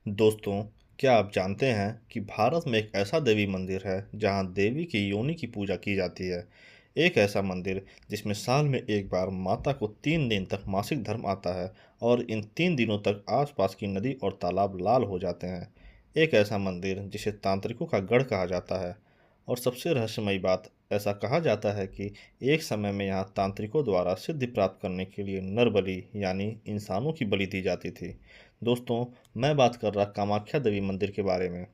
दोस्तों, क्या आप जानते हैं कि भारत में एक ऐसा देवी मंदिर है जहां देवी की योनि की पूजा की जाती है। एक ऐसा मंदिर जिसमें साल में एक बार माता को 3 दिन तक मासिक धर्म आता है और इन 3 दिनों तक आसपास की नदी और तालाब लाल हो जाते हैं। एक ऐसा मंदिर जिसे तांत्रिकों का गढ़ कहा जाता है। और सबसे रहस्यमयी बात, ऐसा कहा जाता है कि एक समय में यहाँ तांत्रिकों द्वारा सिद्धि प्राप्त करने के लिए नर बलि यानी इंसानों की बलि दी जाती थी। दोस्तों, मैं बात कर रहा कामाख्या देवी मंदिर के बारे में।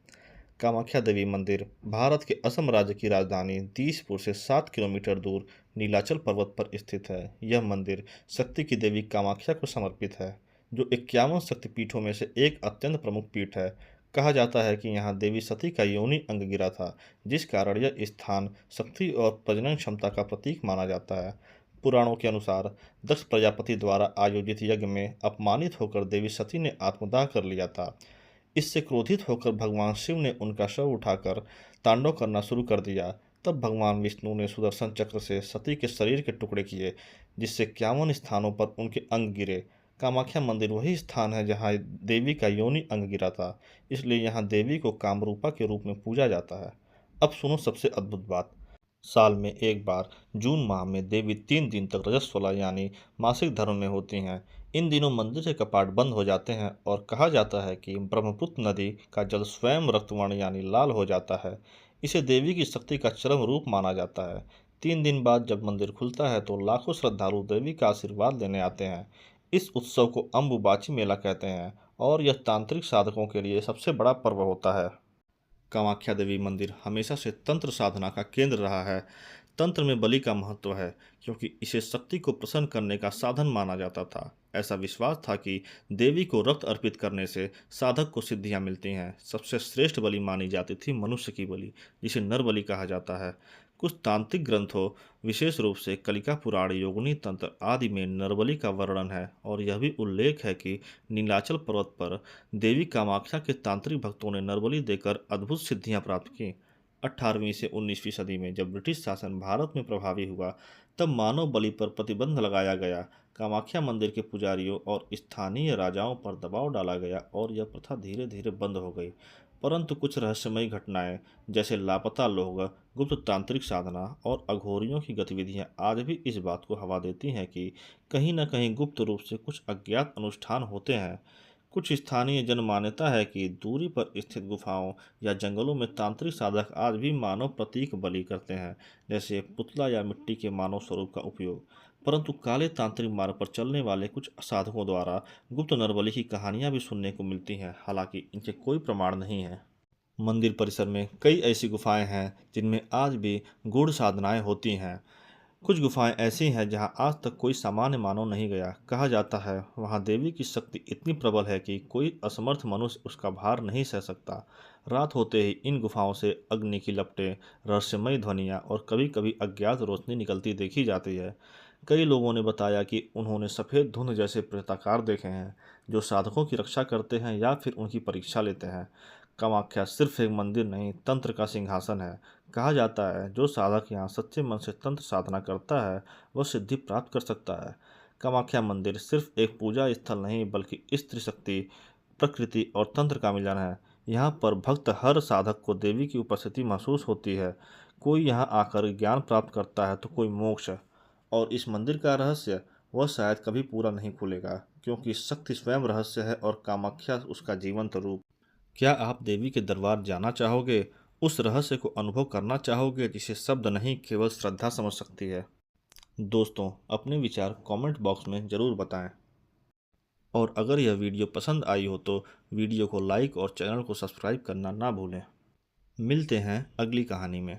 कामाख्या देवी मंदिर भारत के असम राज्य की राजधानी दिसपुर से 7 किलोमीटर दूर नीलाचल पर्वत पर स्थित है। यह मंदिर शक्ति की देवी कामाख्या को समर्पित है, जो 51 शक्तिपीठों में से एक अत्यंत प्रमुख पीठ है। कहा जाता है कि यहाँ देवी सती का योनि अंग गिरा था, जिस कारण यह स्थान शक्ति और प्रजनन क्षमता का प्रतीक माना जाता है। पुराणों के अनुसार दक्ष प्रजापति द्वारा आयोजित यज्ञ में अपमानित होकर देवी सती ने आत्मदाह कर लिया था। इससे क्रोधित होकर भगवान शिव ने उनका शव उठाकर तांडव करना शुरू कर दिया। तब भगवान विष्णु ने सुदर्शन चक्र से सती के शरीर के टुकड़े किए, जिससे 51 स्थानों पर उनके अंग गिरे। कामाख्या मंदिर वही स्थान है जहाँ देवी का योनि अंग गिरा था, इसलिए यहाँ देवी को कामरूपा के रूप में पूजा जाता है। अब सुनो सबसे अद्भुत बात। साल में एक बार जून माह में देवी 3 दिन तक रजस्वला यानी मासिक धर्म में होती हैं। इन दिनों मंदिर के कपाट बंद हो जाते हैं और कहा जाता है कि ब्रह्मपुत्र नदी का जल स्वयं रक्तवर्ण यानी लाल हो जाता है। इसे देवी की शक्ति का चरम रूप माना जाता है। 3 दिन बाद जब मंदिर खुलता है तो लाखों श्रद्धालु देवी का आशीर्वाद लेने आते हैं। इस उत्सव को अम्बुबाची मेला कहते हैं और यह तांत्रिक साधकों के लिए सबसे बड़ा पर्व होता है। कामाख्या देवी मंदिर हमेशा से तंत्र साधना का केंद्र रहा है। तंत्र में बलि का महत्व है, क्योंकि इसे शक्ति को प्रसन्न करने का साधन माना जाता था। ऐसा विश्वास था कि देवी को रक्त अर्पित करने से साधक को सिद्धियां मिलती हैं। सबसे श्रेष्ठ बलि मानी जाती थी मनुष्य की बलि, जिसे नर बलि कहा जाता है। कुछ तांत्रिक ग्रंथों, विशेष रूप से कलिका पुराण, योगिनी तंत्र आदि में नरबलि का वर्णन है और यह भी उल्लेख है कि नीलाचल पर्वत पर देवी कामाख्या के तांत्रिक भक्तों ने नरबलि देकर अद्भुत सिद्धियां प्राप्त की। 18वीं से 19वीं सदी में जब ब्रिटिश शासन भारत में प्रभावी हुआ, तब मानव बलि पर प्रतिबंध लगाया गया। कामाख्या मंदिर के पुजारियों और स्थानीय राजाओं पर दबाव डाला गया और यह प्रथा धीरे धीरे बंद हो गई। परंतु कुछ रहस्यमयी घटनाएं, जैसे लापता लोग, गुप्त तांत्रिक साधना और अघोरियों की गतिविधियां आज भी इस बात को हवा देती हैं कि कहीं न कहीं गुप्त रूप से कुछ अज्ञात अनुष्ठान होते हैं। कुछ स्थानीय जन मान्यता है कि दूरी पर स्थित गुफाओं या जंगलों में तांत्रिक साधक आज भी मानव प्रतीक बलि करते हैं, जैसे पुतला या मिट्टी के मानव स्वरूप का उपयोग। परंतु काले तांत्रिक मार्ग पर चलने वाले कुछ साधकों द्वारा गुप्त नरबलि की कहानियां भी सुनने को मिलती हैं, हालांकि इनके कोई प्रमाण नहीं है। मंदिर परिसर में कई ऐसी गुफाएं हैं जिनमें आज भी गूढ़ साधनाएं होती हैं। कुछ गुफाएं ऐसी हैं जहां आज तक कोई सामान्य मानव नहीं गया। कहा जाता है वहां देवी की शक्ति इतनी प्रबल है कि कोई असमर्थ मनुष्य उसका भार नहीं सह सकता। रात होते ही इन गुफाओं से अग्नि की लपटें, रहस्यमयी ध्वनियाँ और कभी कभी अज्ञात रोशनी निकलती देखी जाती है। कई लोगों ने बताया कि उन्होंने सफ़ेद धुंध जैसे प्रेताकार देखे हैं, जो साधकों की रक्षा करते हैं या फिर उनकी परीक्षा लेते हैं। कामाख्या सिर्फ एक मंदिर नहीं, तंत्र का सिंहासन है। कहा जाता है जो साधक यहाँ सच्चे मन से तंत्र साधना करता है, वह सिद्धि प्राप्त कर सकता है। कामाख्या मंदिर सिर्फ एक पूजा स्थल नहीं, बल्कि स्त्री शक्ति, प्रकृति और तंत्र का मिलन है। यहाँ पर भक्त हर साधक को देवी की उपस्थिति महसूस होती है। कोई यहाँ आकर ज्ञान प्राप्त करता है तो कोई मोक्ष। और इस मंदिर का रहस्य वह शायद कभी पूरा नहीं खुलेगा, क्योंकि शक्ति स्वयं रहस्य है और कामाख्या उसका जीवंत रूप। क्या आप देवी के दरबार जाना चाहोगे? उस रहस्य को अनुभव करना चाहोगे जिसे शब्द नहीं, केवल श्रद्धा समझ सकती है? दोस्तों, अपने विचार कमेंट बॉक्स में ज़रूर बताएं। और अगर यह वीडियो पसंद आई हो तो वीडियो को लाइक और चैनल को सब्सक्राइब करना ना भूलें। मिलते हैं अगली कहानी में।